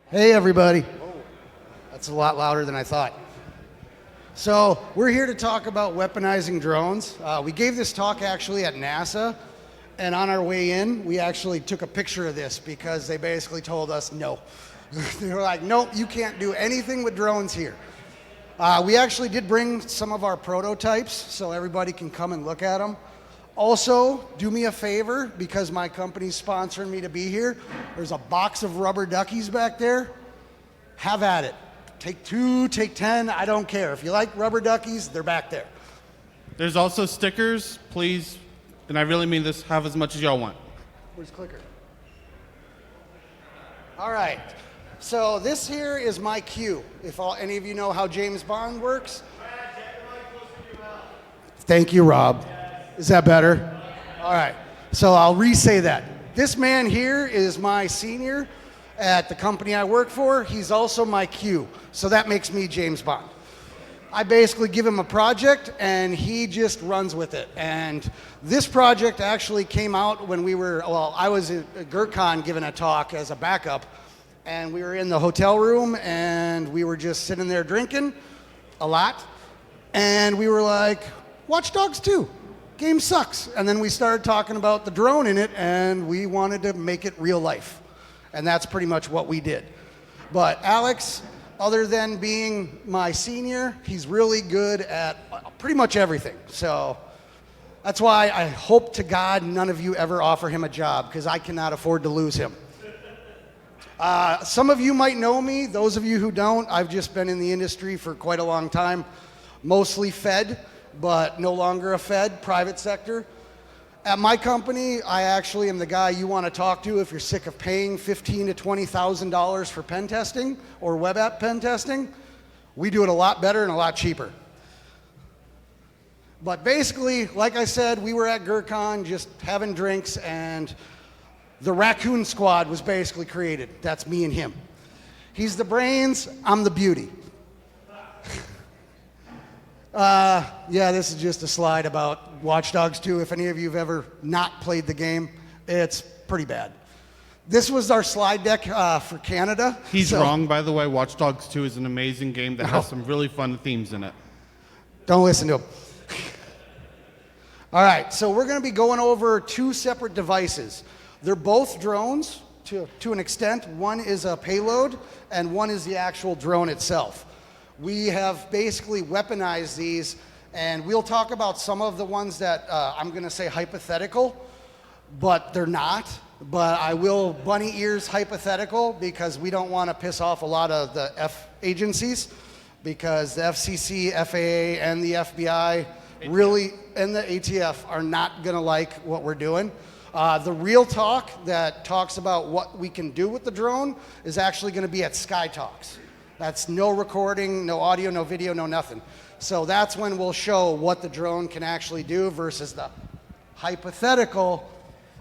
Hey everybody. That's a lot louder than I thought. So we're here to talk about weaponizing drones. We gave this talk actually at NASA, and on our way in, we actually took a picture of this because they basically told us no. They were like, nope, you can't do anything with drones here. We actually did bring some of our prototypes so everybody can come and look at them. Also, do me a favor, because my company's sponsoring me to be here. There's a box of rubber duckies back there. Have at it. Take 2, take 10, I don't care. If you like rubber duckies, they're back there. There's also stickers. Please, and I really mean this, have as much as y'all want. Where's clicker? All right. So this here is my cue. If any of you know how James Bond works. Thank you, Rob. Is that better? All right. So I'll re-say that. This man here is my senior at the company I work for. He's also my Q. So that makes me James Bond. I basically give him a project and he just runs with it. And this project actually came out when I was at SecretCon giving a talk as a backup. And we were in the hotel room and we were just sitting there drinking a lot. And we were like, Watch Dogs 2. Game sucks. And then we started talking about the drone in it, and we wanted to make it real life. And that's pretty much what we did. But Alex, other than being my senior, he's really good at pretty much everything. So that's why I hope to God none of you ever offer him a job, because I cannot afford to lose him. Some of you might know me. Those of you who don't, I've just been in the industry for quite a long time, mostly Fed, but no longer a Fed, private sector. At my company, I actually am the guy you want to talk to if you're sick of paying $15,000 to $20,000 for pen testing or web app pen testing. We do it a lot better and a lot cheaper. But basically, like I said, we were at SecretCon just having drinks, and the Raccoon Squad was basically created. That's me and him. He's the brains, I'm the beauty. Yeah, this is just a slide about Watch Dogs 2. If any of you have ever not played the game, it's pretty bad. This was our slide deck for Canada. He's wrong, by the way. Watch Dogs 2 is an amazing game that has some really fun themes in it. Don't listen to him. All right, so we're going to be going over 2 separate devices. They're both drones to an extent. One is a payload, and one is the actual drone itself. We have basically weaponized these, and we'll talk about some of the ones that I'm going to say hypothetical, but they're not. But I will bunny ears hypothetical because we don't want to piss off a lot of the F agencies, because the FCC, FAA, and the FBI really, and the ATF are not going to like what we're doing. The real talk that talks about what we can do with the drone is actually going to be at Sky Talks. That's no recording, no audio, no video, no nothing. So that's when we'll show what the drone can actually do versus the hypothetical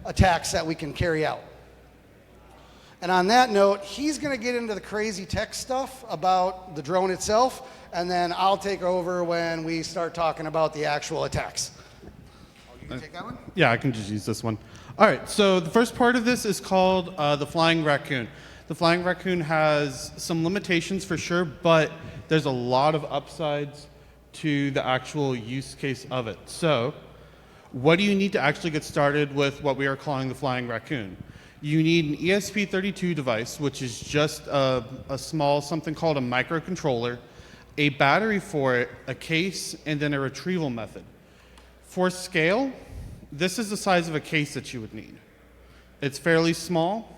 attacks that we can carry out. And on that note, he's going to get into the crazy tech stuff about the drone itself, and then I'll take over when we start talking about the actual attacks. Oh, you can take that one? Yeah, I can just use this one. All right, so the first part of this is called the Flying Raccoon. The Flying Raccoon has some limitations for sure, but there's a lot of upsides to the actual use case of it. So what do you need to actually get started with what we are calling the Flying Raccoon? You need an ESP32 device, which is just a small, something called a microcontroller, a battery for it, a case, and then a retrieval method. For scale, this is the size of a case that you would need. It's fairly small.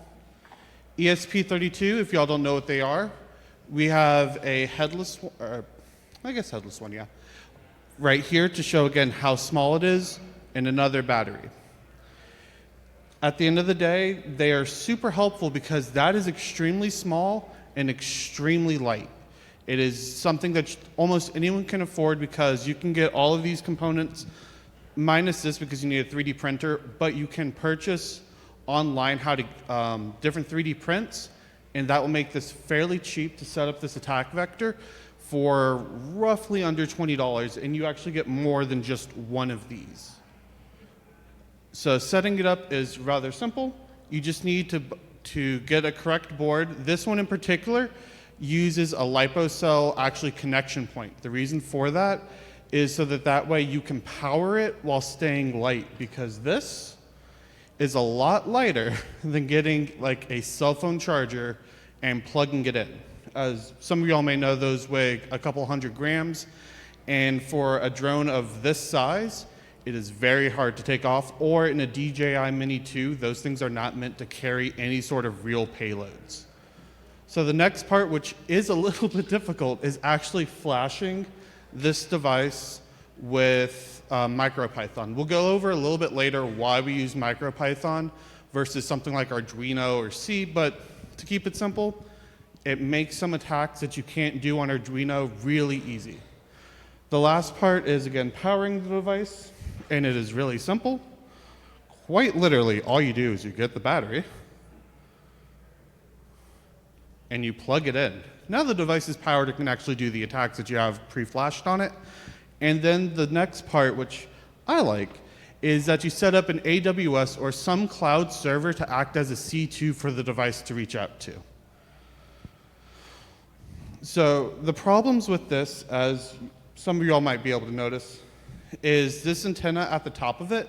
ESP32, if y'all don't know what they are, we have a headless one, yeah, right here to show again how small it is, and another battery. At the end of the day, they are super helpful because that is extremely small and extremely light. It is something that almost anyone can afford because you can get all of these components, minus this because you need a 3D printer, but you can purchase online how to different 3D prints, and that will make this fairly cheap to set up this attack vector for roughly under $20, and you actually get more than just one of these. So setting it up is rather simple. You just need to get a correct board. This one in particular uses a LiPo cell actually connection point. The reason for that is so that way you can power it while staying light, because this is a lot lighter than getting like a cell phone charger and plugging it in. As some of y'all may know, those weigh a couple 100 grams, and for a drone of this size, it is very hard to take off, or in a DJI Mini 2, those things are not meant to carry any sort of real payloads. So the next part, which is a little bit difficult, is actually flashing this device with MicroPython. We'll go over a little bit later why we use MicroPython versus something like Arduino or C, but to keep it simple, it makes some attacks that you can't do on Arduino really easy. The last part is, again, powering the device, and it is really simple. Quite literally, all you do is you get the battery, and you plug it in. Now the device is powered, it can actually do the attacks that you have pre-flashed on it. And then the next part, which I like, is that you set up an AWS or some cloud server to act as a C2 for the device to reach out to. So the problems with this, as some of y'all might be able to notice, is this antenna at the top of it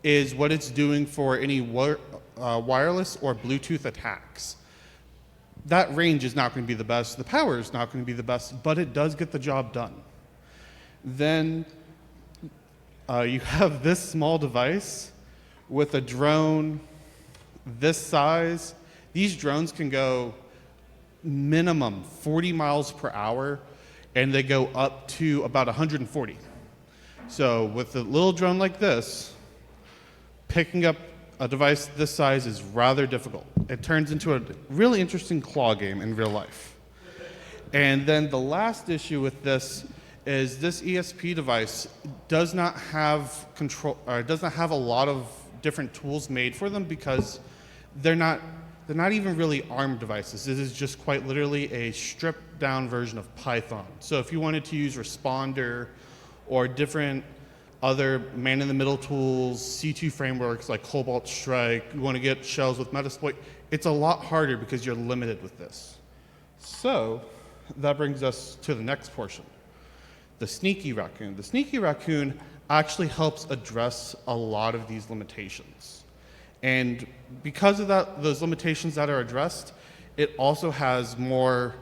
is what it's doing for any wireless or Bluetooth attacks. That range is not going to be the best, the power is not going to be the best, but it does get the job done. Then you have this small device with a drone this size. These drones can go minimum 40 miles per hour, and they go up to about 140. So with a little drone like this, picking up a device this size is rather difficult. It turns into a really interesting claw game in real life. And then the last issue with this is this ESP device does not have control, or does not have a lot of different tools made for them, because they're not even really ARM devices. This is just quite literally a stripped down version of Python. So if you wanted to use Responder or different other man-in-the-middle tools, C2 frameworks like Cobalt Strike, you want to get shells with Metasploit, it's a lot harder because you're limited with this. So that brings us to the next portion, the Sneaky Raccoon. The Sneaky Raccoon actually helps address a lot of these limitations. And because of that, those limitations that are addressed, it also has more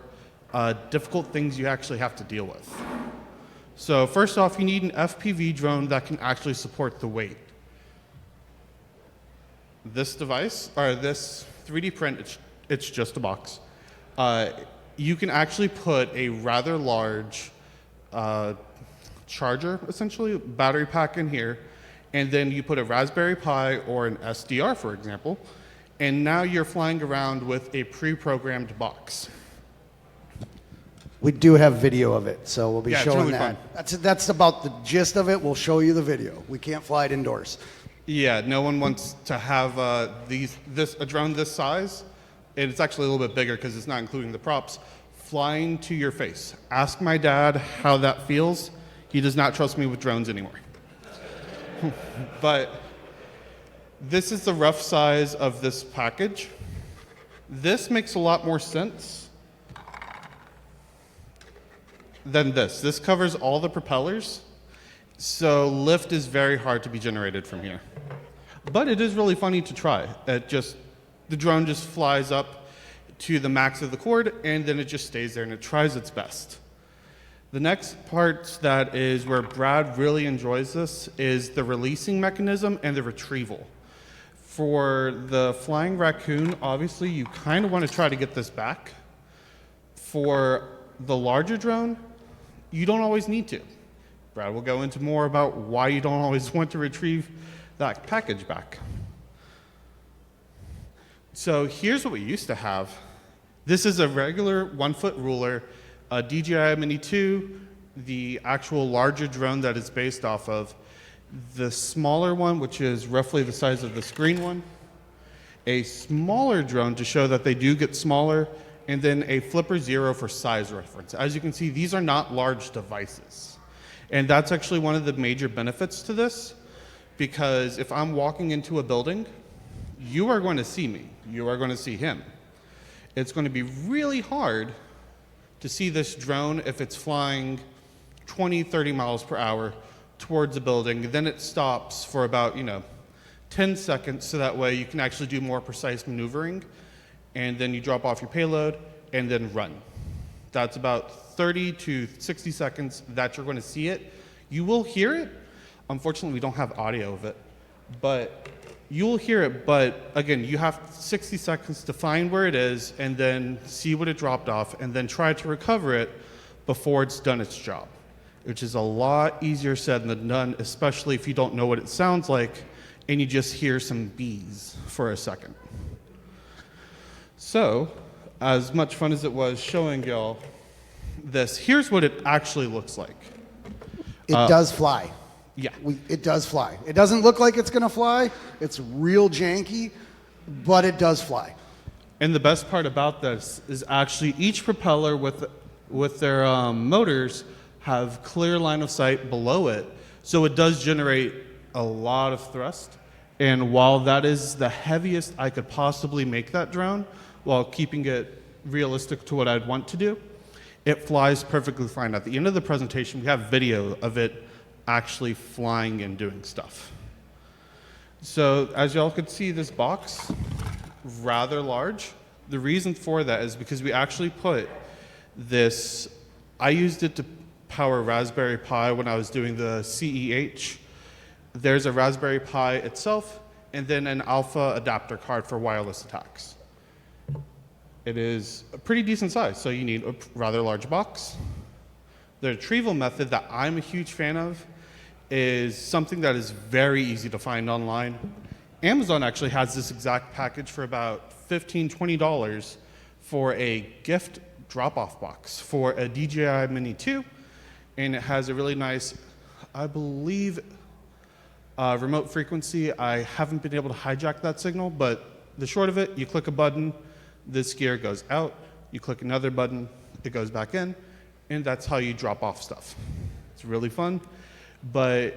difficult things you actually have to deal with. So first off, you need an FPV drone that can actually support the weight. This device, or this 3D print, it's just a box. You can actually put a rather large charger, essentially, battery pack in here, and then you put a Raspberry Pi or an SDR, for example, and now you're flying around with a pre-programmed box. We do have video of it, so we'll be showing really that. fun. That's about the gist of it. We'll show you the video. We can't fly it indoors. Yeah, no one wants to have a drone this size, and it's actually a little bit bigger because it's not including the props, flying to your face. Ask my dad how that feels. He does not trust me with drones anymore. But this is the rough size of this package. This makes a lot more sense than this. This covers all the propellers, so lift is very hard to be generated from here. But it is really funny to try. The drone just flies up to the max of the cord, and then it just stays there, and it tries its best. The next part that is where Brad really enjoys this is the releasing mechanism and the retrieval. For the Flying Raccoon, obviously, you kind of want to try to get this back. For the larger drone, you don't always need to. Brad will go into more about why you don't always want to retrieve that package back. So here's what we used to have. This is a regular 1-foot ruler, a DJI Mini 2, the actual larger drone that it's based off of, the smaller one, which is roughly the size of this green one, a smaller drone to show that they do get smaller, and then a Flipper Zero for size reference. As you can see, these are not large devices. And that's actually one of the major benefits to this, because if I'm walking into a building you are going to see me. You are going to see him. It's going to be really hard to see this drone if it's flying 20, 30 miles per hour towards a building. Then it stops for about, 10 seconds, so that way you can actually do more precise maneuvering. And then you drop off your payload and then run. That's about 30 to 60 seconds that you're going to see it. You will hear it. Unfortunately, we don't have audio of it, but you will hear it. But again, you have 60 seconds to find where it is and then see what it dropped off and then try to recover it before it's done its job, which is a lot easier said than done, especially if you don't know what it sounds like and you just hear some bees for a second. So, as much fun as it was showing y'all this, here's what it actually looks like. It does fly. Yeah. It does fly. It doesn't look like it's going to fly. It's real janky, but it does fly. And the best part about this is actually each propeller with their motors have clear line of sight below it, so it does generate a lot of thrust. And while that is the heaviest I could possibly make that drone, while keeping it realistic to what I'd want to do, it flies perfectly fine. At the end of the presentation, we have video of it actually flying and doing stuff. So as y'all could see, this box, rather large. The reason for that is because we actually put this, I used it to power Raspberry Pi when I was doing the CEH. There's a Raspberry Pi itself, and then an alpha adapter card for wireless attacks. It is a pretty decent size, so you need a rather large box. The retrieval method that I'm a huge fan of is something that is very easy to find online. Amazon actually has this exact package for about $15, $20 for a gift drop-off box for a DJI Mini 2, and it has a really nice, I believe, remote frequency. I haven't been able to hijack that signal, but the short of it, you click a button, this gear goes out, you click another button, it goes back in, and that's how you drop off stuff. It's really fun, but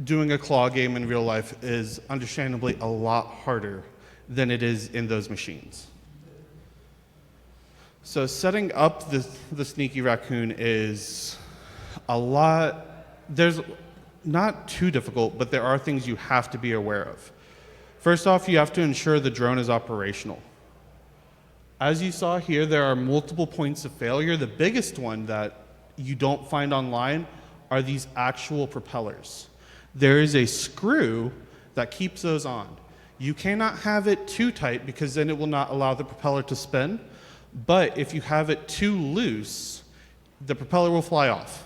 doing a claw game in real life is understandably a lot harder than it is in those machines. So setting up the Sneaky Raccoon is a lot, there's not too difficult, but there are things you have to be aware of. First off, you have to ensure the drone is operational. As you saw here, there are multiple points of failure. The biggest one that you don't find online are these actual propellers. There is a screw that keeps those on. You cannot have it too tight because then it will not allow the propeller to spin. But if you have it too loose, the propeller will fly off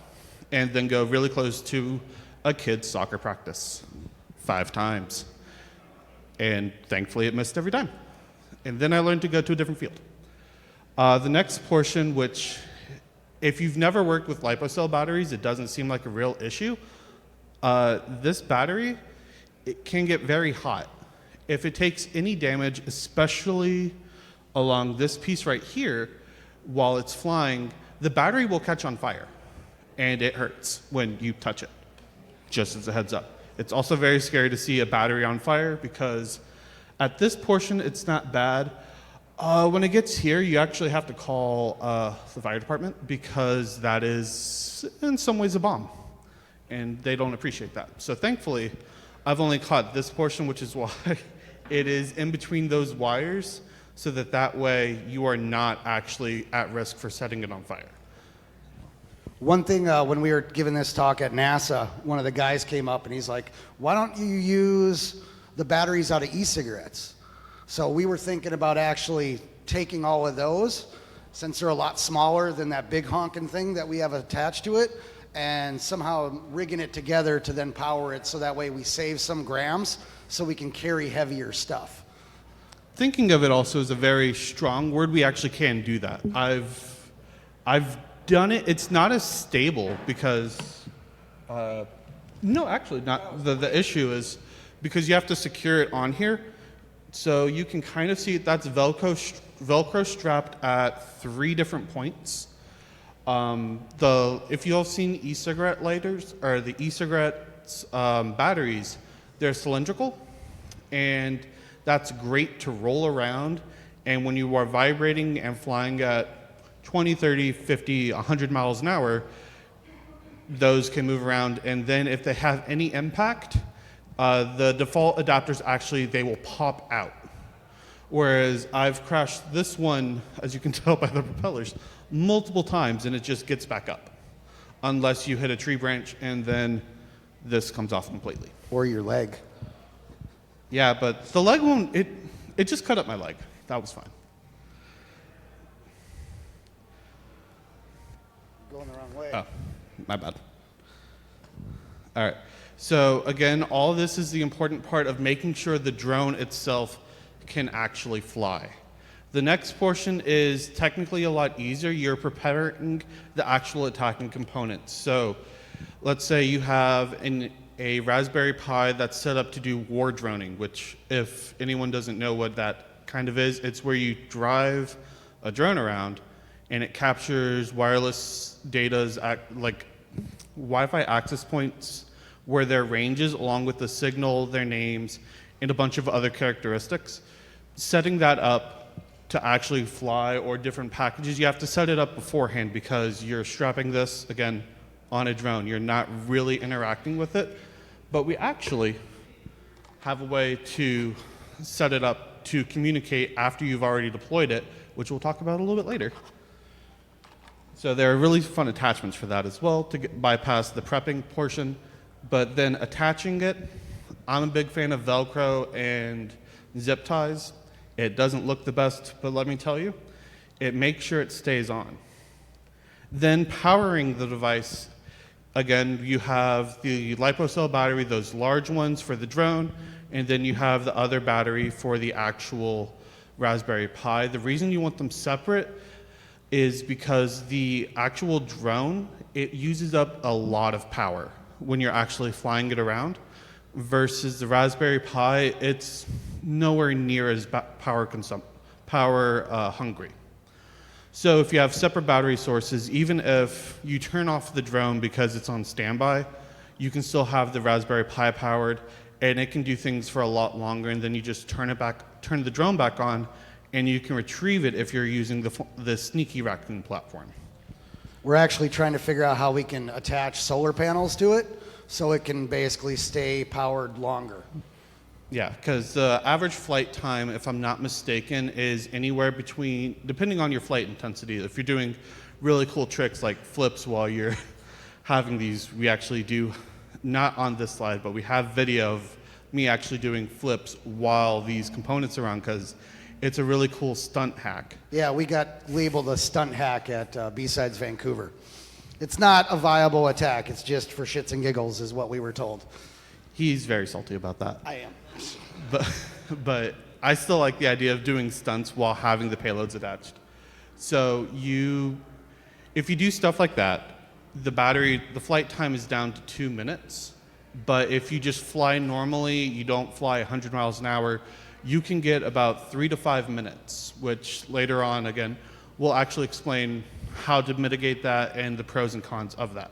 and then go really close to a kid's soccer practice 5 times. And thankfully it missed every time. And then I learned to go to a different field. The next portion, which if you've never worked with LiPo batteries, it doesn't seem like a real issue. This battery, it can get very hot. If it takes any damage, especially along this piece right here, while it's flying, the battery will catch on fire. And it hurts when you touch it, just as a heads up. It's also very scary to see a battery on fire because at this portion, it's not bad. When it gets here, you actually have to call the fire department because that is, in some ways, a bomb. And they don't appreciate that. So thankfully, I've only caught this portion, which is why it is in between those wires, so that way you are not actually at risk for setting it on fire. One thing, when we were giving this talk at NASA, one of the guys came up and he's like, why don't you use the batteries out of e-cigarettes? So we were thinking about actually taking all of those, since they're a lot smaller than that big honking thing that we have attached to it, and somehow rigging it together to then power it so that way we save some grams so we can carry heavier stuff. Thinking of it also is a very strong word. We actually can do that. I've done it. It's not as stable because, no, actually not. The issue is because you have to secure it on here. So you can kind of see that's Velcro strapped at 3 different points. If you all seen e-cigarette lighters or the e-cigarette batteries, they're cylindrical, and That's great to roll around, and when you are vibrating and flying at 20, 30, 50, 100 miles an hour, those can move around, and then if they have any impact, the default adapters actually, they will pop out. Whereas I've crashed this one, as you can tell by the propellers, multiple times, and it just gets back up. Unless you hit a tree branch, and then this comes off completely. Or your leg. Yeah, but the leg one, it just cut up my leg. That was fine. Going the wrong way. Oh, my bad. All right. So again, all this is the important part of making sure the drone itself can actually fly. The next portion is technically a lot easier. You're preparing the actual attacking components. So let's say you have a Raspberry Pi that's set up to do war droning, which if anyone doesn't know what that kind of is, it's where you drive a drone around and it captures wireless data's like Wi-Fi access points where their ranges along with the signal, their names, and a bunch of other characteristics. Setting that up to actually fly or different packages, you have to set it up beforehand because you're strapping this, again, on a drone. You're not really interacting with it, but we actually have a way to set it up to communicate after you've already deployed it, which we'll talk about a little bit later. So there are really fun attachments for that as well to bypass the prepping portion, but then attaching it, I'm a big fan of Velcro and zip ties. It doesn't look the best, but let me tell you, it makes sure it stays on. Then powering the device, again, you have the LiPo battery, those large ones for the drone, and then you have the other battery for the actual Raspberry Pi. The reason you want them separate is because the actual drone, it uses up a lot of power when you're actually flying it around, versus the Raspberry Pi, it's nowhere near as power hungry. So if you have separate battery sources, even if you turn off the drone because it's on standby, you can still have the Raspberry Pi powered, and it can do things for a lot longer, and then you just turn the drone back on, and you can retrieve it if you're using the Sneaky Raccoon platform. We're actually trying to figure out how we can attach solar panels to it so it can basically stay powered longer. Yeah, because the average flight time, if I'm not mistaken, is anywhere between, depending on your flight intensity, if you're doing really cool tricks like flips while you're having these, we actually do, not on this slide, but we have video of me actually doing flips while these components are on, because it's a really cool stunt hack. Yeah, we got labeled a stunt hack at B-Sides Vancouver. It's not a viable attack, it's just for shits and giggles is what we were told. He's very salty about that. I am. But I still like the idea of doing stunts while having the payloads attached. So if you do stuff like that, the flight time is down to 2 minutes. But if you just fly normally, you don't fly 100 miles an hour, you can get about 3 to 5 minutes, which later on, again, we'll actually explain how to mitigate that and the pros and cons of that.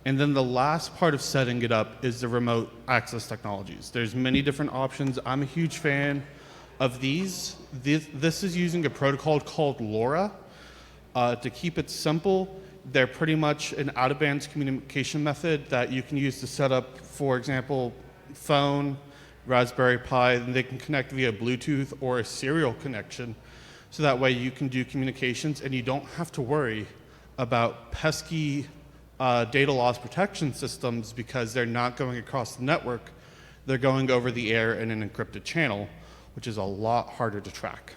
And then the last part of setting it up is the remote access technologies. There's many different options. I'm a huge fan of these. This is using a protocol called LoRa. To keep it simple, they're pretty much an out-of-band communication method that you can use to set up, for example, phone, Raspberry Pi, and they can connect via Bluetooth or a serial connection. So that way you can do communications and you don't have to worry about pesky data loss protection systems because they're not going across the network. They're going over the air in an encrypted channel, which is a lot harder to track.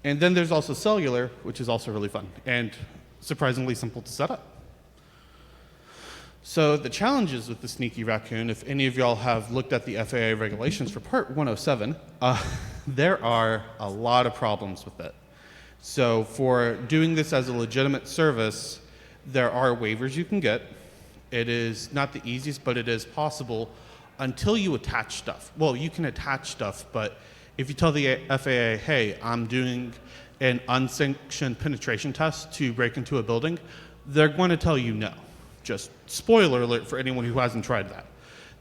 And then there's also cellular, which is also really fun and surprisingly simple to set up. So the challenges with the Sneaky Raccoon, if any of y'all have looked at the FAA regulations for Part 107, there are a lot of problems with it. So for doing this as a legitimate service, there are waivers you can get. It is not the easiest, but it is possible until you attach stuff. Well, you can attach stuff, but if you tell the FAA, hey, I'm doing an unsanctioned penetration test to break into a building, they're going to tell you no. Just spoiler alert for anyone who hasn't tried that.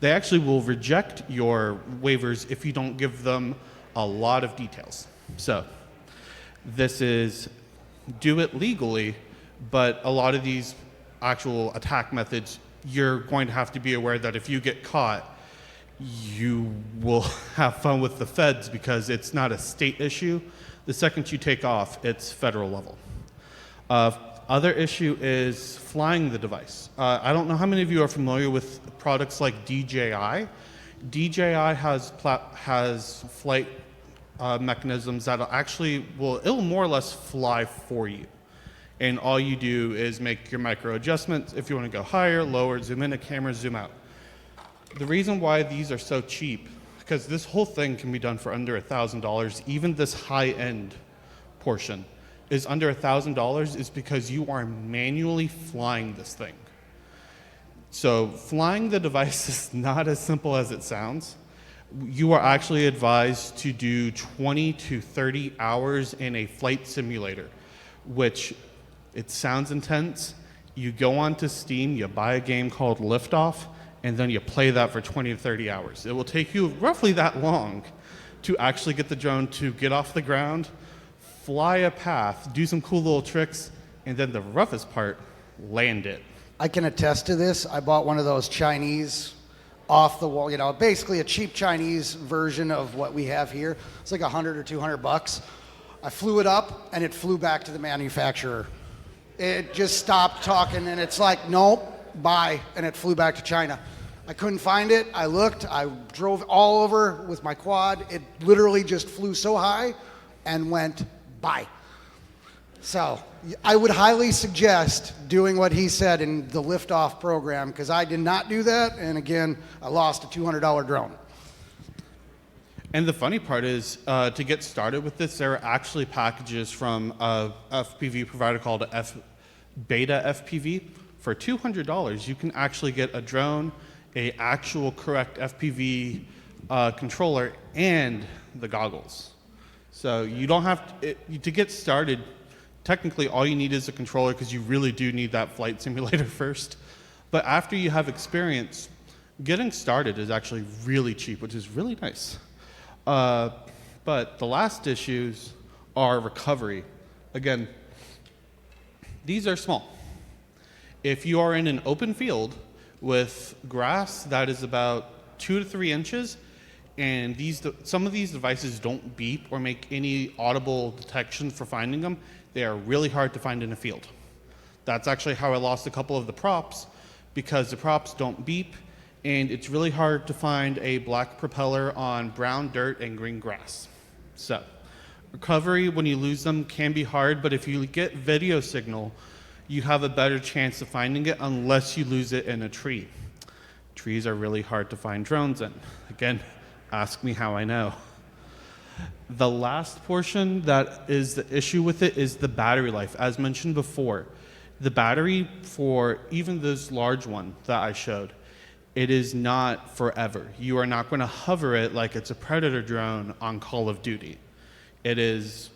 they actually will reject your waivers if you don't give them a lot of details. So this is do it legally, but a lot of these actual attack methods, you're going to have to be aware that if you get caught, you will have fun with the feds because it's not a state issue. The second you take off, it's federal level. Other issue is flying the device. I don't know how many of you are familiar with products like DJI. DJI has flight mechanisms that it'll more or less fly for you. And all you do is make your micro adjustments. If you want to go higher, lower, zoom in a camera, zoom out. The reason why these are so cheap, because this whole thing can be done for under $1,000, even this high-end portion is under $1,000 is because you are manually flying this thing. So flying the device is not as simple as it sounds. You are actually advised to do 20 to 30 hours in a flight simulator, which it sounds intense. You go onto Steam, you buy a game called Liftoff, and then you play that for 20 to 30 hours. It will take you roughly that long to actually get the drone to get off the ground, fly a path, do some cool little tricks, and then the roughest part, land it. I can attest to this. I bought one of those Chinese off the wall, basically a cheap Chinese version of what we have here. It's like $100 or $200. I flew it up and it flew back to the manufacturer. It just stopped talking and it's like, nope, bye, and it flew back to China. I couldn't find it. I looked, I drove all over with my quad. It literally just flew so high and went bye. So I would highly suggest doing what he said in the liftoff program, because I did not do that, and again, I lost a $200 drone. And the funny part is, to get started with this, there are actually packages from a FPV provider called Beta FPV. For $200, you can actually get a drone, a actual correct FPV controller, and the goggles. So you don't have to get started. Technically, all you need is a controller because you really do need that flight simulator first. But after you have experience, getting started is actually really cheap, which is really nice. But the last issues are recovery. Again, these are small. If you are in an open field with grass that is about 2 to 3 inches, and some of these devices don't beep or make any audible detection for finding them, they are really hard to find in a field. That's actually how I lost a couple of the props, because the props don't beep, and it's really hard to find a black propeller on brown dirt and green grass. So, recovery when you lose them can be hard, but if you get video signal, you have a better chance of finding it unless you lose it in a tree. Trees are really hard to find drones in. Again, ask me how I know. The last portion that is the issue with it is the battery life. As mentioned before, the battery for even this large one that I showed, it is not forever. You are not going to hover it like it's a Predator drone on Call of Duty. It is,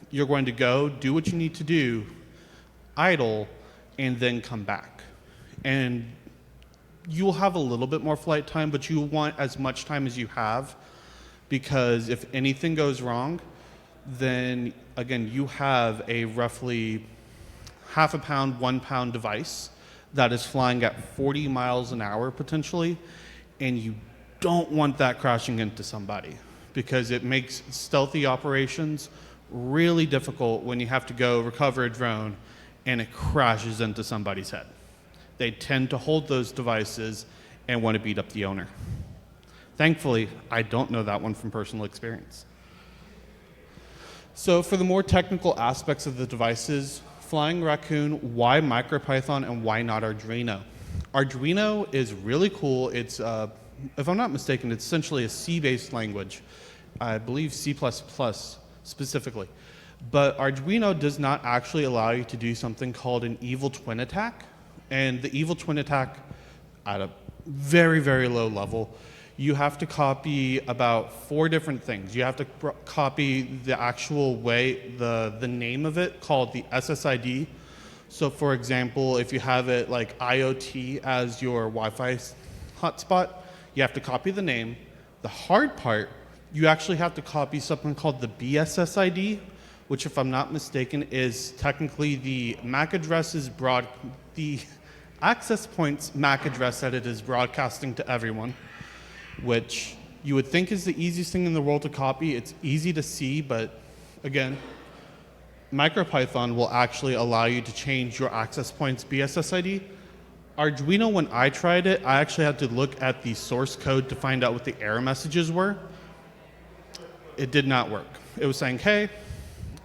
you're going to go, do what you need to do, idle, and then come back. And you'll have a little bit more flight time, but you want as much time as you have, because if anything goes wrong, then again, you have a roughly half a pound, 1 pound device that is flying at 40 miles an hour potentially, and you don't want that crashing into somebody, because it makes stealthy operations really difficult when you have to go recover a drone and it crashes into somebody's head. They tend to hold those devices and want to beat up the owner. Thankfully, I don't know that one from personal experience. So for the more technical aspects of the devices, Flying Raccoon, why MicroPython and why not Arduino? Arduino is really cool. It's, if I'm not mistaken, it's essentially a C-based language. I believe C++ specifically. But Arduino does not actually allow you to do something called an evil twin attack. And the evil twin attack, at a very, very low level, you have to copy about 4 different things. You have to copy the actual way, the name of it, called the SSID. So for example, if you have it like IoT as your Wi-Fi hotspot, You have to copy the name. The hard part, you actually have to copy something called the BSSID, which, if I'm not mistaken, is technically the MAC address's the access point's MAC address that it is broadcasting to everyone, which you would think is the easiest thing in the world to copy. It's easy to see, but again, MicroPython will actually allow you to change your access point's BSSID. Arduino, when I tried it, I actually had to look at the source code to find out what the error messages were. It did not work. It was saying, hey,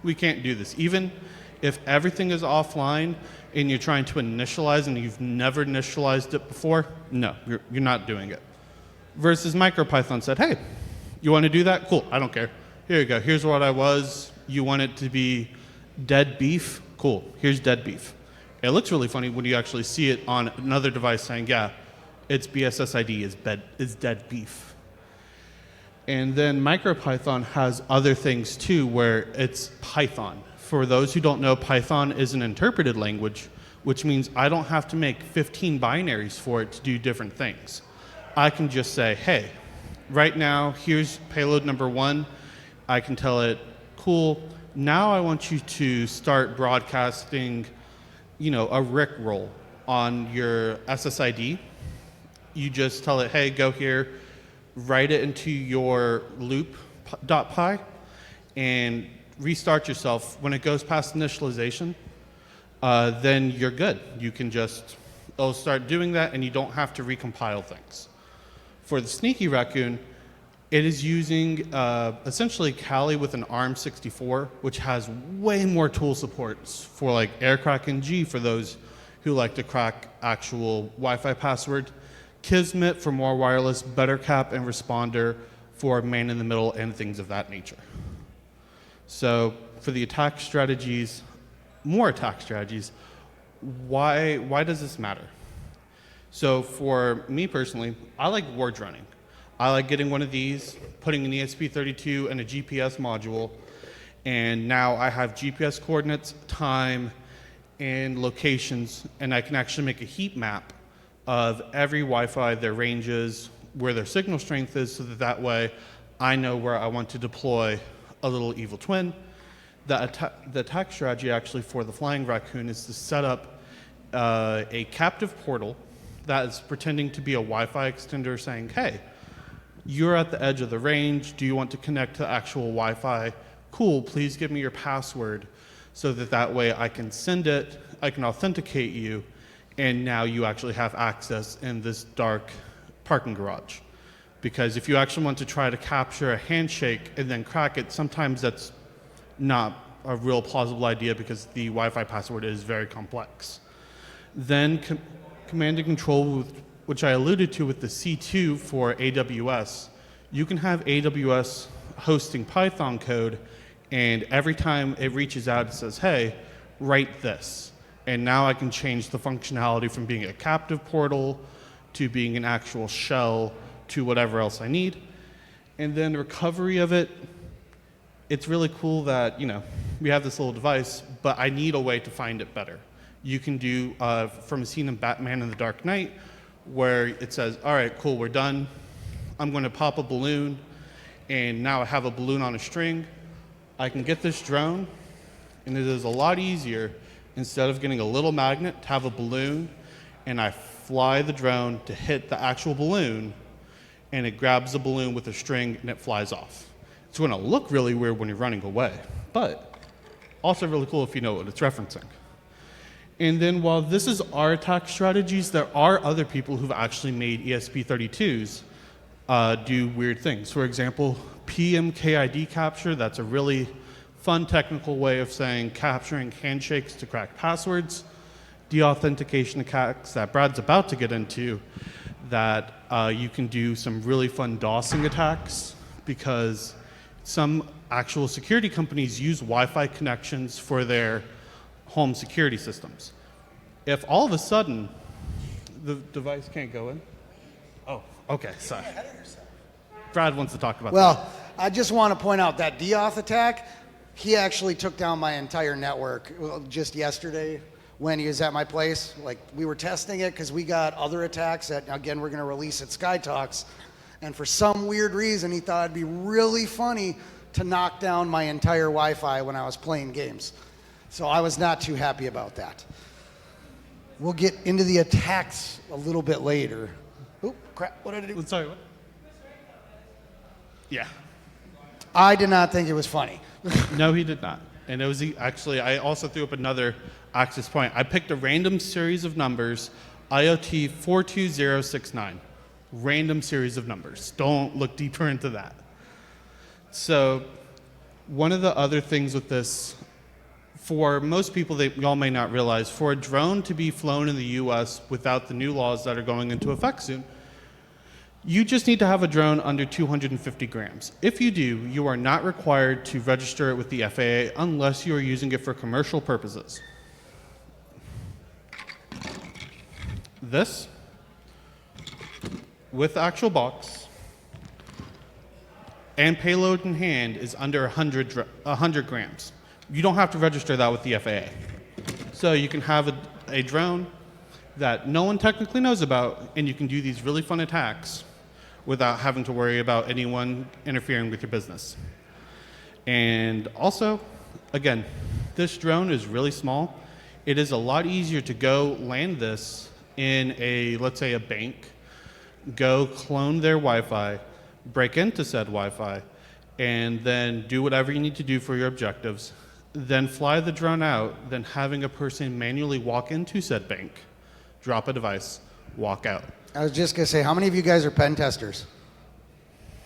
we can't do this. Even if everything is offline and you're trying to initialize and you've never initialized it before, no, you're not doing it. Versus MicroPython said, hey, you want to do that? Cool, I don't care. Here you go, here's what I was. You want it to be dead beef? Cool, here's dead beef. It looks really funny when you actually see it on another device saying, yeah, its BSSID is dead beef. And then MicroPython has other things too where it's Python. For those who don't know, Python is an interpreted language, which means I don't have to make 15 binaries for it to do different things. I can just say, hey, right now, here's payload number 1. I can tell it, cool, now I want you to start broadcasting, a Rickroll on your SSID. You just tell it, hey, go here, write it into your loop.py, and restart yourself. When it goes past initialization, then you're good. You can it'll start doing that, and you don't have to recompile things. For the Sneaky Raccoon, it is using essentially Kali with an ARM64, which has way more tool supports for like aircrack-ng for those who like to crack actual Wi-Fi password, Kismet for more wireless, BetterCap and Responder for man-in-the-middle and things of that nature. So for the attack strategies, more attack strategies, why does this matter? So for me personally, I like ward running. I like getting one of these, putting an ESP32 and a GPS module, and now I have GPS coordinates, time, and locations, and I can actually make a heat map of every Wi-Fi, their ranges, where their signal strength is, so that way I know where I want to deploy a little evil twin. The attack strategy actually for the Flying Raccoon is to set up a captive portal that is pretending to be a Wi-Fi extender saying, hey, you're at the edge of the range. Do you want to connect to actual Wi-Fi? Cool, please give me your password so that way I can send it, I can authenticate you, and now you actually have access in this dark parking garage. Because if you actually want to try to capture a handshake and then crack it, sometimes that's not a real plausible idea because the Wi-Fi password is very complex. Then command and control, which I alluded to with the C2 for AWS, you can have AWS hosting Python code, and every time it reaches out, it says, hey, write this. And now I can change the functionality from being a captive portal to being an actual shell to whatever else I need. And then recovery of it, it's really cool that, we have this little device, but I need a way to find it better. You can do from a scene in Batman in the Dark Knight, where it says, all right, cool, we're done. I'm going to pop a balloon, and now I have a balloon on a string. I can get this drone, and it is a lot easier, instead of getting a little magnet, to have a balloon, and I fly the drone to hit the actual balloon, and it grabs the balloon with a string, and it flies off. It's going to look really weird when you're running away, but also really cool if you know what it's referencing. And then while this is our attack strategies, there are other people who've actually made ESP32s do weird things. For example, PMKID capture, that's a really fun technical way of saying capturing handshakes to crack passwords. Deauthentication attacks that Brad's about to get into, that you can do some really fun DOSing attacks, because some actual security companies use Wi-Fi connections for their home security systems. If all of a sudden the device can't go in, oh, okay, sorry. Brad wants to talk about that. Well, I just want to point out that deauth attack, he actually took down my entire network just yesterday when he was at my place. Like, we were testing it because we got other attacks that, again, we're going to release at Sky Talks. And for some weird reason, he thought it'd be really funny to knock down my entire Wi-Fi when I was playing games. So I was not too happy about that. We'll get into the attacks a little bit later. Oop, crap, what did I do? Sorry, what? Yeah. I did not think it was funny. No, he did not. And it was actually, I also threw up another access point. I picked a random series of numbers, IoT 42069. Random series of numbers. Don't look deeper into that. So one of the other things with this, for most people, y'all may not realize, for a drone to be flown in the US without the new laws that are going into effect soon, you just need to have a drone under 250 grams. If you do, you are not required to register it with the FAA unless you are using it for commercial purposes. This, with actual box and payload in hand, is under 100 grams. You don't have to register that with the FAA. So you can have a drone that no one technically knows about, and you can do these really fun attacks without having to worry about anyone interfering with your business. And also, again, this drone is really small. It is a lot easier to go land this in a, let's say, a bank, go clone their Wi-Fi, break into said Wi-Fi, and then do whatever you need to do for your objectives, then fly the drone out, then having a person manually walk into said bank, drop a device, walk out. I was just going to say, how many of you guys are pen testers?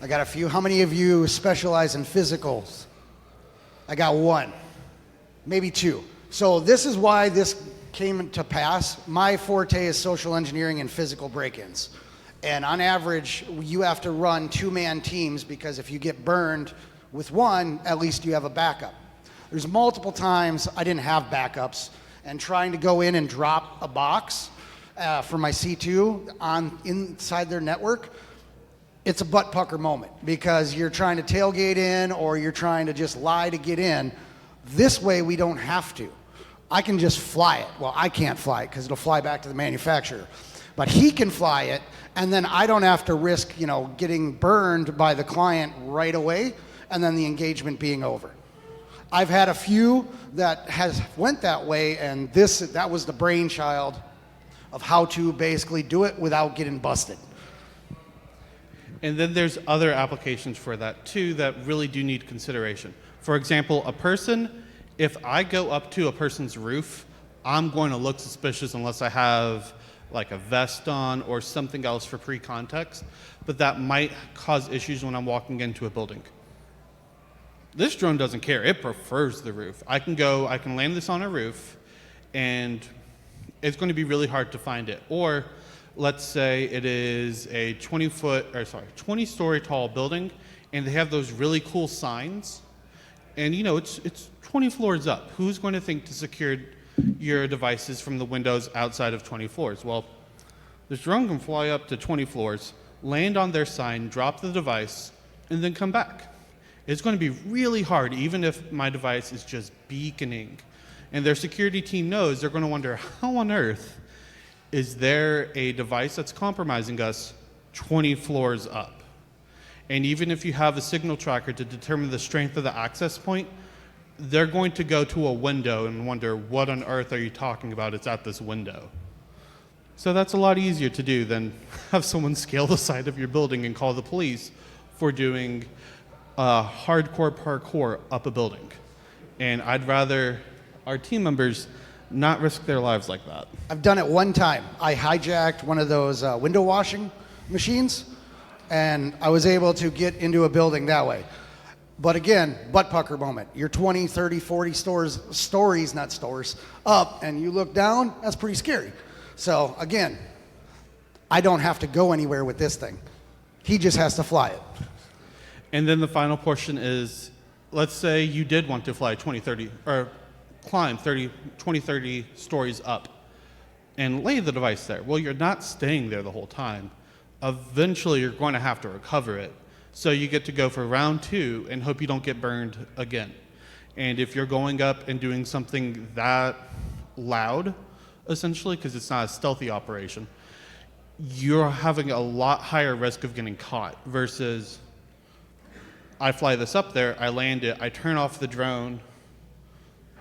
I got a few. How many of you specialize in physicals? I got one, maybe two. So this is why this came to pass. My forte is social engineering and physical break-ins. And on average, you have to run two-man teams because if you get burned with one, at least you have a backup. There's multiple times I didn't have backups, and trying to go in and drop a box for my C2 inside their network, it's a butt pucker moment because you're trying to tailgate in or you're trying to just lie to get in. This way, we don't have to. I can just fly it. Well, I can't fly it because it'll fly back to the manufacturer. But he can fly it, and then I don't have to risk, getting burned by the client right away and then the engagement being over. I've had a few that went that way, and that was the brainchild of how to basically do it without getting busted. And then there's other applications for that too that really do need consideration. For example, if I go up to a person's roof, I'm going to look suspicious unless I have like a vest on or something else for pre-context, but that might cause issues when I'm walking into a building. This drone doesn't care. It prefers the roof. I can land this on a roof, and it's going to be really hard to find it. Or let's say it is a 20-story tall building, and they have those really cool signs, and it's 20 floors up. Who's going to think to secure your devices from the windows outside of 20 floors? Well, this drone can fly up to 20 floors, land on their sign, drop the device, and then come back. It's going to be really hard, even if my device is just beaconing. And their security team knows. They're going to wonder, how on earth is there a device that's compromising us 20 floors up? And even if you have a signal tracker to determine the strength of the access point, they're going to go to a window and wonder, what on earth are you talking about? It's at this window. So that's a lot easier to do than have someone scale the side of your building and call the police for doing hardcore parkour up a building. And I'd rather our team members not risk their lives like that. I've done it one time. I hijacked one of those window washing machines, and I was able to get into a building that way. But again, butt pucker moment. You're 20, 30, 40 stories up, and you look down, that's pretty scary. So again, I don't have to go anywhere with this thing. He just has to fly it. And then the final portion is, let's say you did want to fly 20, 30, or climb 20, 30 stories up and lay the device there. Well, you're not staying there the whole time. Eventually, you're going to have to recover it. So you get to go for round 2 and hope you don't get burned again. And if you're going up and doing something that loud, essentially, because it's not a stealthy operation, you're having a lot higher risk of getting caught versus I fly this up there, I land it, I turn off the drone,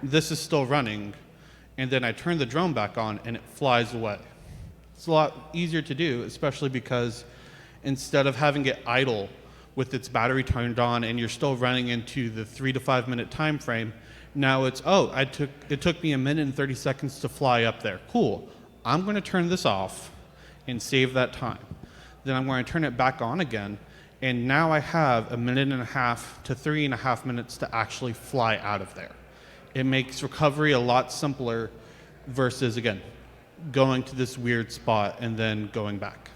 this is still running, and then I turn the drone back on and it flies away. It's a lot easier to do, especially because instead of having it idle with its battery turned on and you're still running into the 3 to 5 minute time frame, now it's, oh, it took me 1 minute and 30 seconds to fly up there. Cool. I'm going to turn this off and save that time. Then I'm going to turn it back on again, and now I have 1.5 minutes to 3.5 minutes to actually fly out of there. It makes recovery a lot simpler versus, again, going to this weird spot and then going back.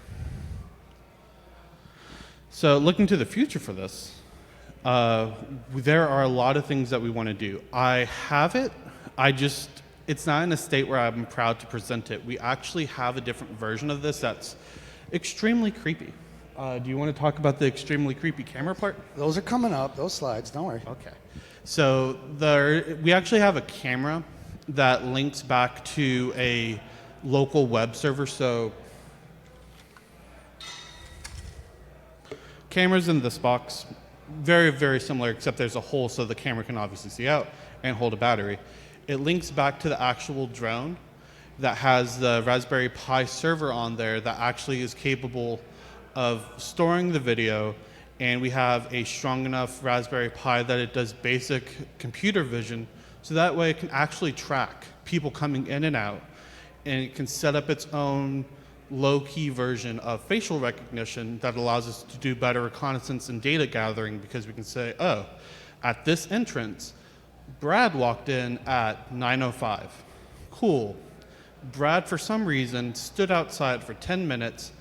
So looking to the future for this, there are a lot of things that we want to do. I have it, it's not in a state where I'm proud to present it. We actually have a different version of this that's extremely creepy. Do you want to talk about the extremely creepy camera part? Those are coming up, those slides, don't worry. Okay. So we actually have a camera that links back to a local web server. So cameras in this box, very, very similar, except there's a hole so the camera can obviously see out and hold a battery. It links back to the actual drone that has the Raspberry Pi server on there that actually is capable of storing the video, and we have a strong enough Raspberry Pi that it does basic computer vision, so that way it can actually track people coming in and out, and it can set up its own low-key version of facial recognition that allows us to do better reconnaissance and data gathering, because we can say, oh, at this entrance, Brad walked in at 9:05. Cool. Brad, for some reason, stood outside for 10 minutes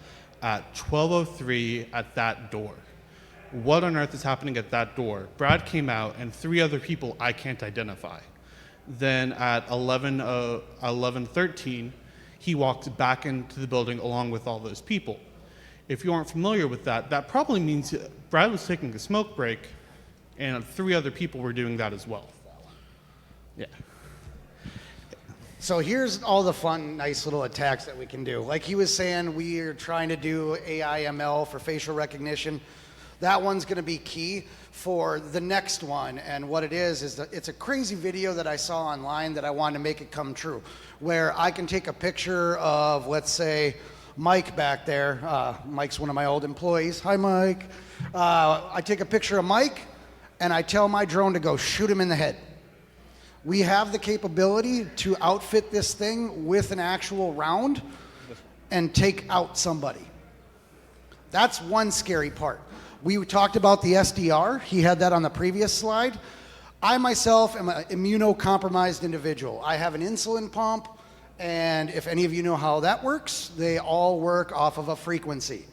at 12:03 at that door. What on earth is happening at that door? Brad came out and 3 other people I can't identify. Then at 11:13, he walked back into the building along with all those people. If you aren't familiar with that, that probably means Brad was taking a smoke break and 3 other people were doing that as well. Yeah. So here's all the fun, nice little attacks that we can do. Like he was saying, we are trying to do AI ML for facial recognition. That one's going to be key for the next one. And what it is that it's a crazy video that I saw online that I wanted to make it come true, where I can take a picture of, let's say, Mike back there. Mike's one of my old employees. Hi, Mike. I take a picture of Mike, and I tell my drone to go shoot him in the head. We have the capability to outfit this thing with an actual round and take out somebody. That's one scary part. We talked about the SDR. He had that on the previous slide. I myself am an immunocompromised individual. I have an insulin pump, and if any of you know how that works, they all work off of a frequency.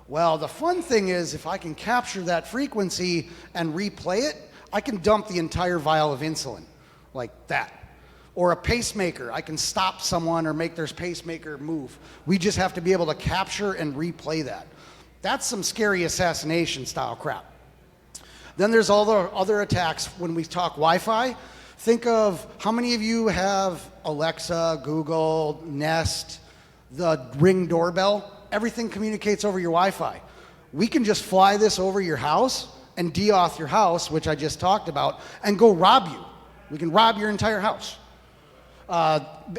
Well, the fun thing is if I can capture that frequency and replay it, I can dump the entire vial of insulin. Like that. Or a pacemaker. I can stop someone or make their pacemaker move. We just have to be able to capture and replay that. That's some scary assassination style crap. Then there's all the other attacks when we talk Wi-Fi. Think of how many of you have Alexa, Google, Nest, the Ring doorbell. Everything communicates over your Wi-Fi. We can just fly this over your house and de-auth your house, which I just talked about, and go rob you. We can rob your entire house.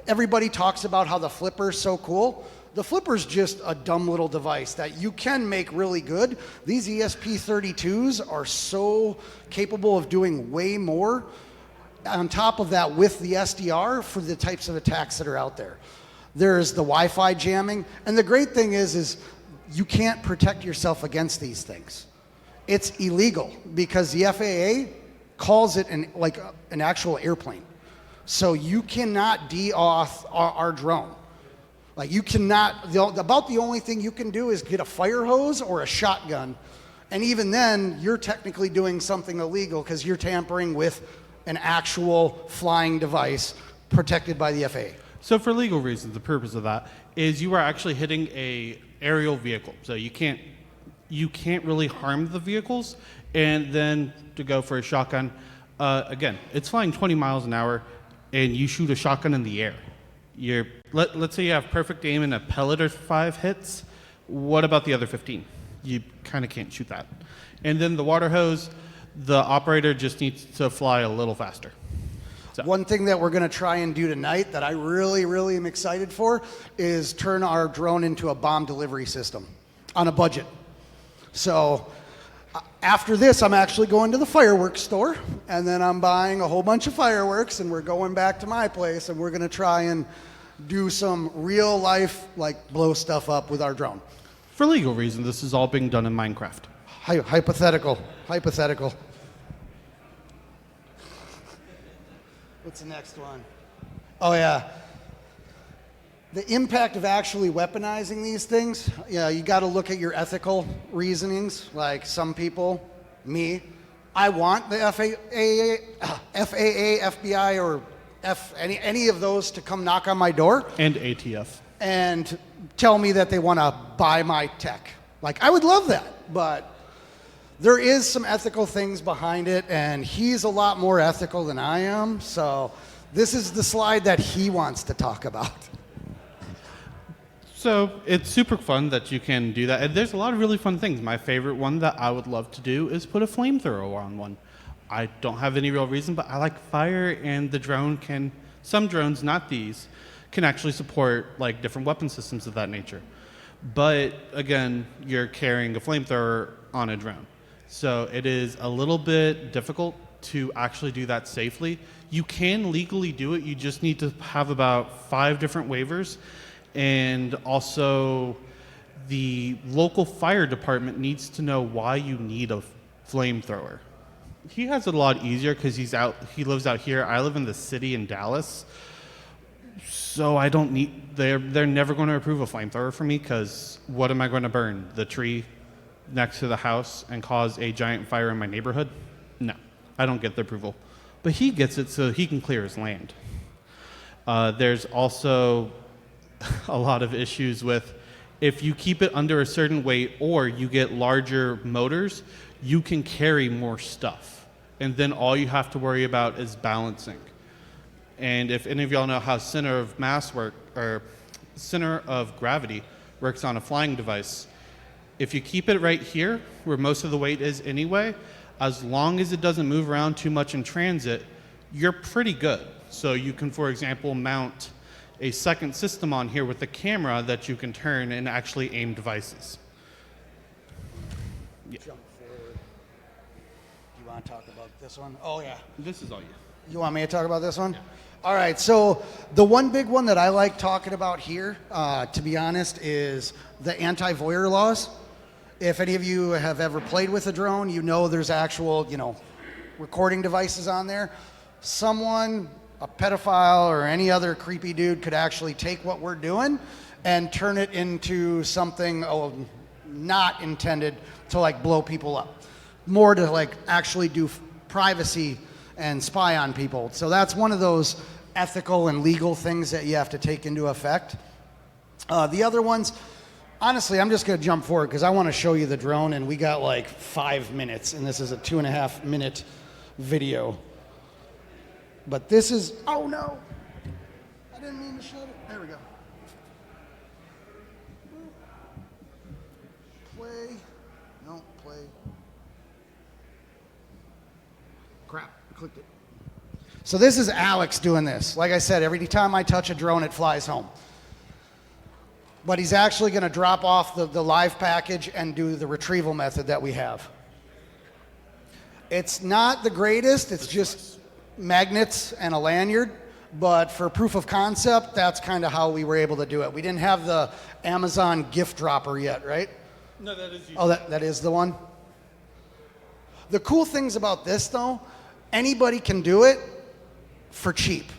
Everybody talks about how the flipper's so cool. The flipper's just a dumb little device that you can make really good. These ESP32s are so capable of doing way more. On top of that, with the SDR for the types of attacks that are out there. There's the Wi-Fi jamming. And the great thing is you can't protect yourself against these things. It's illegal because the FAA calls it an actual airplane. So you cannot de-auth our drone. Like you cannot, about the only thing you can do is get a fire hose or a shotgun. And even then, you're technically doing something illegal because you're tampering with an actual flying device protected by the FAA. So for legal reasons, the purpose of that is you are actually hitting a aerial vehicle. So you can't really harm the vehicles. And then to go for a shotgun, again, it's flying 20 miles an hour and you shoot a shotgun in the air. Let's say you have perfect aim and a pellet or 5 hits. What about the other 15? You kind of can't shoot that. And then the water hose, the operator just needs to fly a little faster. So. One thing that we're going to try and do tonight that I really, really am excited for is turn our drone into a bomb delivery system on a budget. So after this, I'm actually going to the fireworks store, and then I'm buying a whole bunch of fireworks, and we're going back to my place, and we're going to try and do some real life, like blow stuff up with our drone. For legal reasons, this is all being done in Minecraft. Hypothetical. What's the next one? Oh, yeah. The impact of actually weaponizing these things, yeah, you got to look at your ethical reasonings. Like some people, me, I want the FAA, FBI, or any of those to come knock on my door. And ATF. And tell me that they want to buy my tech. Like, I would love that, but there is some ethical things behind it, and he's a lot more ethical than I am, so this is the slide that he wants to talk about. So it's super fun that you can do that, and there's a lot of really fun things. My favorite one that I would love to do is put a flamethrower on one. I don't have any real reason, but I like fire, and the drone can, some drones, not these, can actually support like different weapon systems of that nature. But again, you're carrying a flamethrower on a drone. So it is a little bit difficult to actually do that safely. You can legally do it, you just need to have about 5 different waivers, and also the local fire department needs to know why you need a flamethrower. He has it a lot easier because he lives out here. I live in the city in Dallas, so I don't need, they're never going to approve a flamethrower for me, because what am I going to burn? The tree next to the house and cause a giant fire in my neighborhood? No, I don't get the approval. But he gets it so he can clear his land. There's also a lot of issues with, if you keep it under a certain weight or you get larger motors, you can carry more stuff. And then all you have to worry about is balancing. And if any of y'all know how center of mass work, or center of gravity works on a flying device, if you keep it right here, where most of the weight is anyway, as long as it doesn't move around too much in transit, you're pretty good. So you can, for example, mount a second system on here with a camera that you can turn and actually aim devices. Yeah. Jump forward. Do you want to talk about this one? Oh, yeah. This is all you. You want me to talk about this one? Yeah. All right, so the one big one that I like talking about here, to be honest, is the anti-voyeur laws. If any of you have ever played with a drone, you know there's actual, recording devices on there. Someone, a pedophile or any other creepy dude, could actually take what we're doing and turn it into something not intended to like blow people up, more to like actually do privacy and spy on people. So that's one of those ethical and legal things that you have to take into effect. The other ones, honestly, I'm just going to jump forward because I want to show you the drone, and we got like 5 minutes, and this is a 2.5 minute video. But this is, oh no, I didn't mean to shut it. There we go. Play, no, play. Crap, I clicked it. So this is Alex doing this. Like I said, every time I touch a drone, it flies home. But he's actually going to drop off the live package and do the retrieval method that we have. It's not the greatest, it's just magnets and a lanyard, but for proof of concept, that's kind of how we were able to do it. We didn't have the Amazon gift dropper yet, right? No, that is you. Oh, that is the one? The cool things about this, though, anybody can do it for cheap.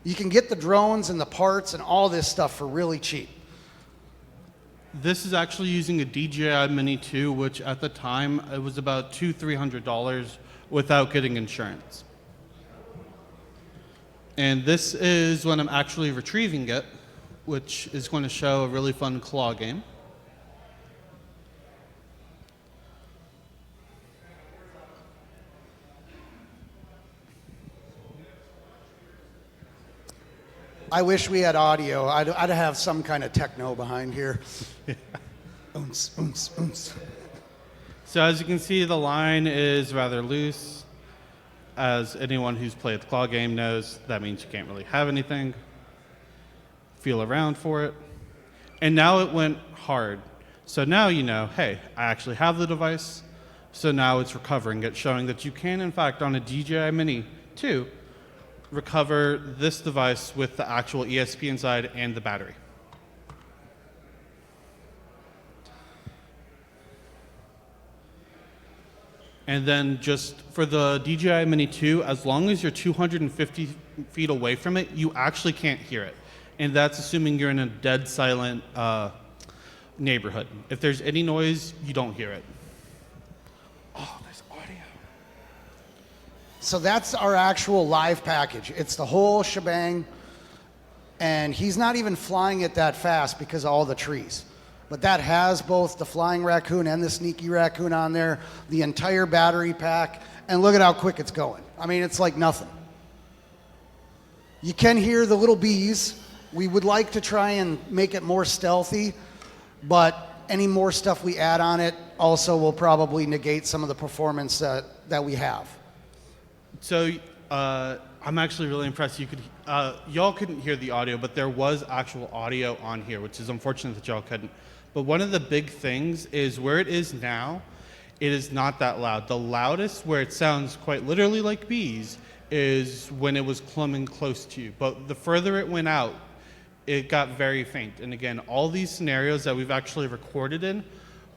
You can get the drones and the parts and all this stuff for really cheap. This is actually using a DJI Mini 2, which at the time, it was about $200-300 without getting insurance. And this is when I'm actually retrieving it, which is going to show a really fun claw game. I wish we had audio. I'd have some kind of techno behind here. Oons, oons, oons. So as you can see, the line is rather loose. As anyone who's played the claw game knows, that means you can't really have anything. Feel around for it. And now it went hard. So now you know, hey, I actually have the device. So now it's recovering it, showing that you can, in fact, on a DJI Mini 2, recover this device with the actual ESP inside and the battery. And then just for the DJI Mini 2, as long as you're 250 feet away from it, you actually can't hear it. And that's assuming you're in a dead silent neighborhood. If there's any noise, you don't hear it. Oh, there's audio. So that's our actual live package. It's the whole shebang. And he's not even flying it that fast because of all the trees. But that has both the Flying Raccoon and the Sneaky Raccoon on there, the entire battery pack, and look at how quick it's going. I mean, it's like nothing. You can hear the little bees. We would like to try and make it more stealthy, but any more stuff we add on it also will probably negate some of the performance that we have. So I'm actually really impressed. Y'all couldn't hear the audio, but there was actual audio on here, which is unfortunate that y'all couldn't. But one of the big things is where it is now, it is not that loud. The loudest, where it sounds quite literally like bees, is when it was coming close to you. But the further it went out, it got very faint. And again, all these scenarios that we've actually recorded in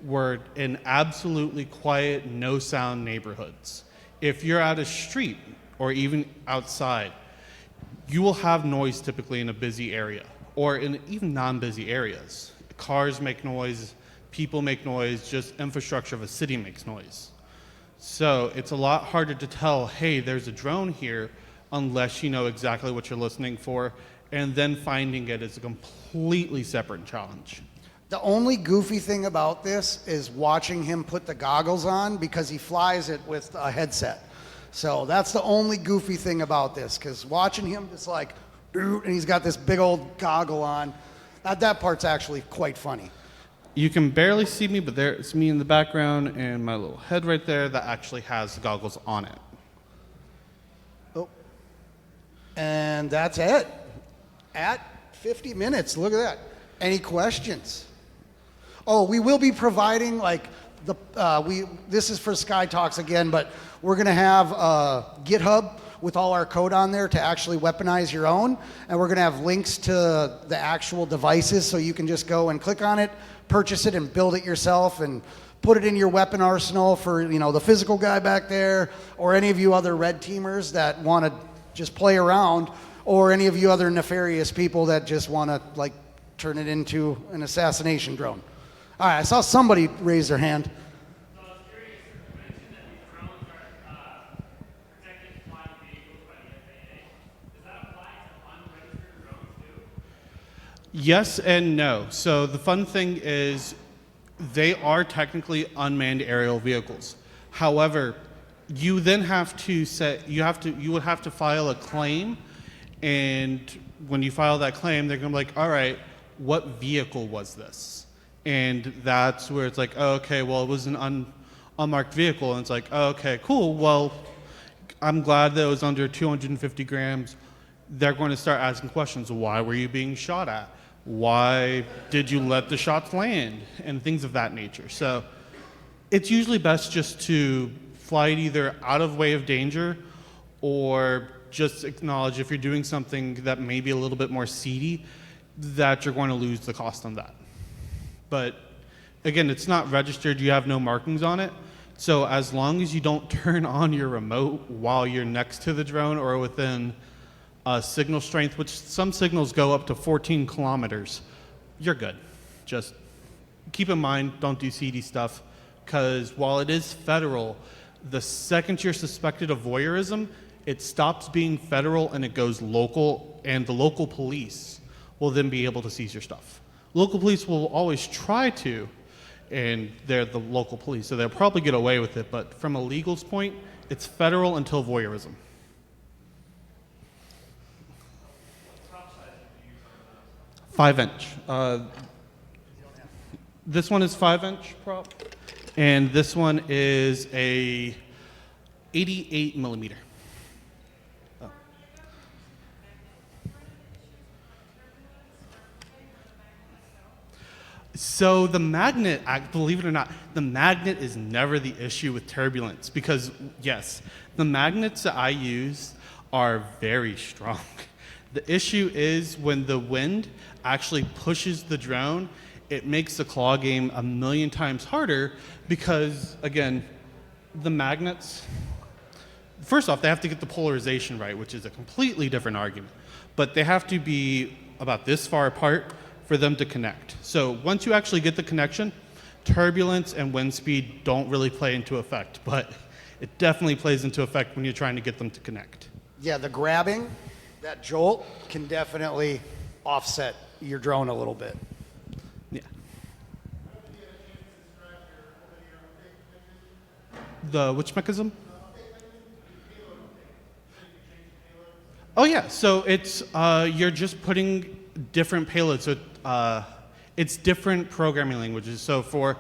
were in absolutely quiet, no sound neighborhoods. If you're at a street or even outside, you will have noise typically in a busy area or in even non-busy areas. Cars make noise, people make noise, just infrastructure of a city makes noise. So it's a lot harder to tell, hey, there's a drone here, unless you know exactly what you're listening for, and then finding it is a completely separate challenge. The only goofy thing about this is watching him put the goggles on because he flies it with a headset. So that's the only goofy thing about this, because watching him just like, and he's got this big old goggle on, that part's actually quite funny. You can barely see me, but there's me in the background and my little head right there that actually has the goggles on it. Oh, and that's it. At 50 minutes, look at that. Any questions? Oh, we will be providing like this is for Sky Talks again, but we're going to have GitHub with all our code on there to actually weaponize your own, and we're going to have links to the actual devices so you can just go and click on it, purchase it, and build it yourself, and put it in your weapon arsenal for the physical guy back there, or any of you other red teamers that want to just play around, or any of you other nefarious people that just want to like turn it into an assassination drone. All right, I saw somebody raise their hand. So I was curious, you mentioned that these drones are protected flying vehicles by the FAA. Does that apply to unregistered drones too? Yes and no. So the fun thing is they are technically unmanned aerial vehicles. However, you then have to you would have to file a claim, and when you file that claim, they're going to be like, all right, what vehicle was this? And that's where it's like, oh, okay, well, it was an unmarked vehicle. And it's like, oh, okay, cool. Well, I'm glad that it was under 250 grams. They're going to start asking questions. Why were you being shot at? Why did you let the shots land? And things of that nature. So it's usually best just to fly it either out of way of danger or just acknowledge if you're doing something that may be a little bit more seedy, that you're going to lose the cost on that. But again, it's not registered, you have no markings on it. So as long as you don't turn on your remote while you're next to the drone or within signal strength, which some signals go up to 14 kilometers, you're good. Just keep in mind, don't do seedy stuff, because while it is federal, the second you're suspected of voyeurism, it stops being federal and it goes local, and the local police will then be able to seize your stuff. Local police will always try to, and they're the local police, so they'll probably get away with it, but from a legal point, it's federal until voyeurism. What's crop size 5-inch. This one is 5-inch prop, and this one is a 88 millimeter. Oh. So the magnet, believe it or not, the magnet is never the issue with turbulence because, yes, the magnets that I use are very strong. The issue is when the wind actually pushes the drone, it makes the claw game a million times harder because, again, the magnets, first off, they have to get the polarization right, which is a completely different argument. But they have to be about this far apart for them to connect. So once you actually get the connection, turbulence and wind speed don't really play into effect, but it definitely plays into effect when you're trying to get them to connect. Yeah, the grabbing, that jolt can definitely offset your drone a little bit. Yeah. The which mechanism? Oh yeah, so it's you're just putting different payloads. So it's different programming languages. So for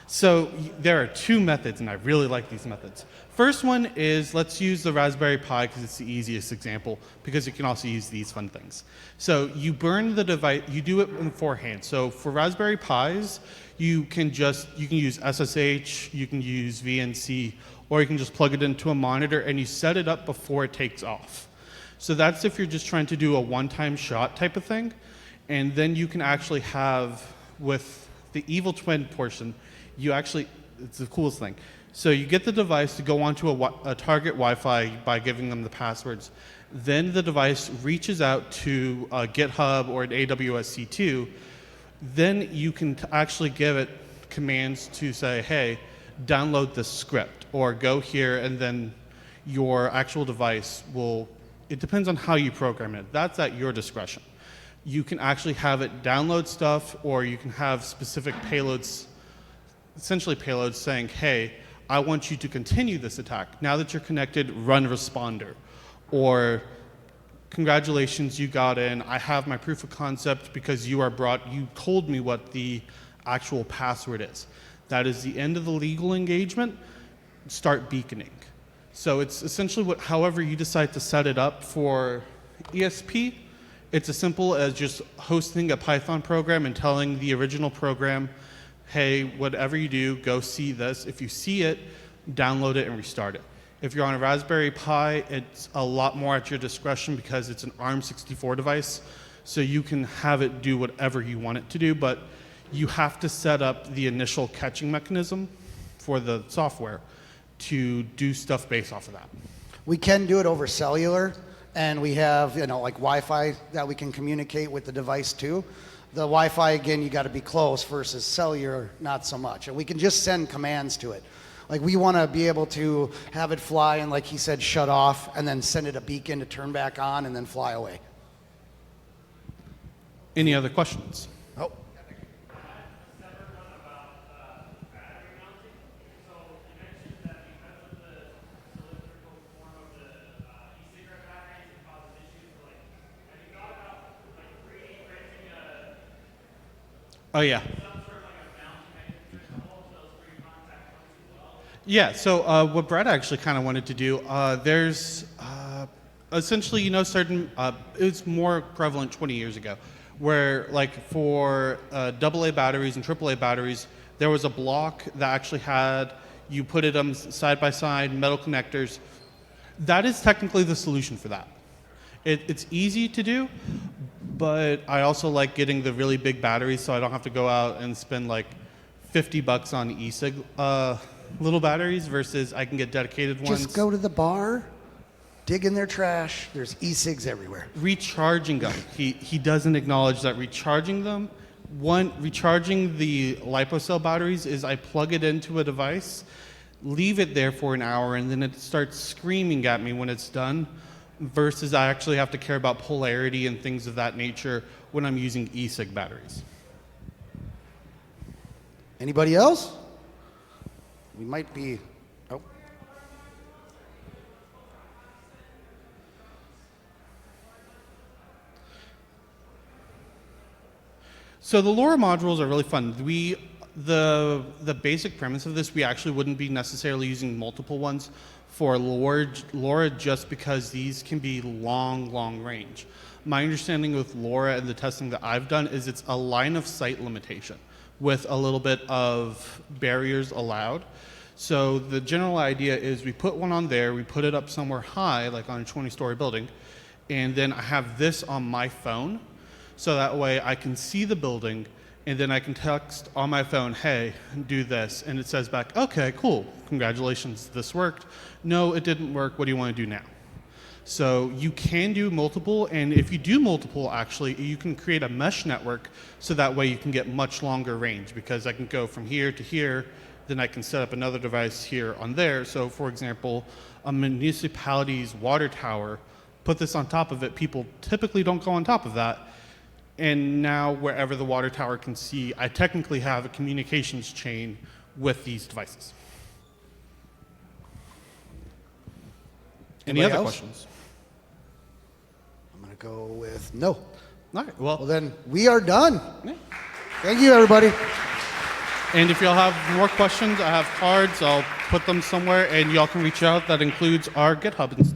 so there are two methods, and I really like these methods. First one is let's use the Raspberry Pi because it's the easiest example because you can also use these fun things. So you burn the device, you do it beforehand. So for Raspberry Pis, you can use SSH, you can use VNC, or you can just plug it into a monitor and you set it up before it takes off. So that's if you're just trying to do a one-time shot type of thing. And then you can actually have, with the evil twin portion, it's the coolest thing. So you get the device to go onto a target Wi-Fi by giving them the passwords. Then the device reaches out to GitHub or an AWS C2. Then you can actually give it commands to say, hey, download this script, or go here, and then your actual device will, it depends on how you program it. That's at your discretion. You can actually have it download stuff, or you can have specific payloads, essentially payloads saying, hey, I want you to continue this attack. Now that you're connected, run responder. Or, congratulations, you got in. I have my proof of concept because you told me what the actual password is. That is the end of the legal engagement. Start beaconing. So it's essentially however you decide to set it up for ESP. It's as simple as just hosting a Python program and telling the original program, hey, whatever you do, go see this. If you see it, download it and restart it. If you're on a Raspberry Pi, it's a lot more at your discretion because it's an ARM64 device, so you can have it do whatever you want it to do, but you have to set up the initial catching mechanism for the software to do stuff based off of that. We can do it over cellular, and we have, like Wi-Fi that we can communicate with the device too. The Wi-Fi, again, you got to be close versus cellular, not so much. And we can just send commands to it. Like we want to be able to have it fly and, like he said, shut off, and then send it a beacon to turn back on and then fly away. Any other questions? Oh. Oh, yeah. Yeah, so what Brad actually kind of wanted to do, there's essentially, certain, it was more prevalent 20 years ago, where like for AA batteries and AAA batteries, there was a block that actually had, you put it side by side, metal connectors. That is technically the solution for that. It's easy to do, but I also like getting the really big batteries so I don't have to go out and spend like $50 on e-cig little batteries versus I can get dedicated ones. Just go to the bar, dig in their trash. There's e-cigs everywhere. Recharging them. He doesn't acknowledge that recharging them. Recharging the LiPo batteries is I plug it into a device, leave it there for an hour, and then it starts screaming at me when it's done, versus I actually have to care about polarity and things of that nature when I'm using e-cig batteries. Anybody else? We might be, oh. So the LoRa modules are really fun. The basic premise of this, we actually wouldn't be necessarily using multiple ones for LoRa just because these can be long range. My understanding with LoRa and the testing that I've done is it's a line of sight limitation with a little bit of barriers allowed. So the general idea is we put one on there, we put it up somewhere high, like on a 20-story building, and then I have this on my phone, so that way I can see the building, and then I can text on my phone, hey, do this, and it says back, okay, cool, congratulations, this worked. No, it didn't work, what do you want to do now? So you can do multiple, and if you do multiple, actually, you can create a mesh network, so that way you can get much longer range, because I can go from here to here, then I can set up another device here on there. So for example, a municipality's water tower, put this on top of it, people typically don't go on top of that, and now wherever the water tower can see, I technically have a communications chain with these devices. Any Anybody other else? questions? I'm going to go with no. All right, well, Well, then we are done. yeah. Thank you, everybody. And if y'all have more questions, I have cards, I'll put them somewhere, and y'all can reach out. That includes our GitHub and stuff.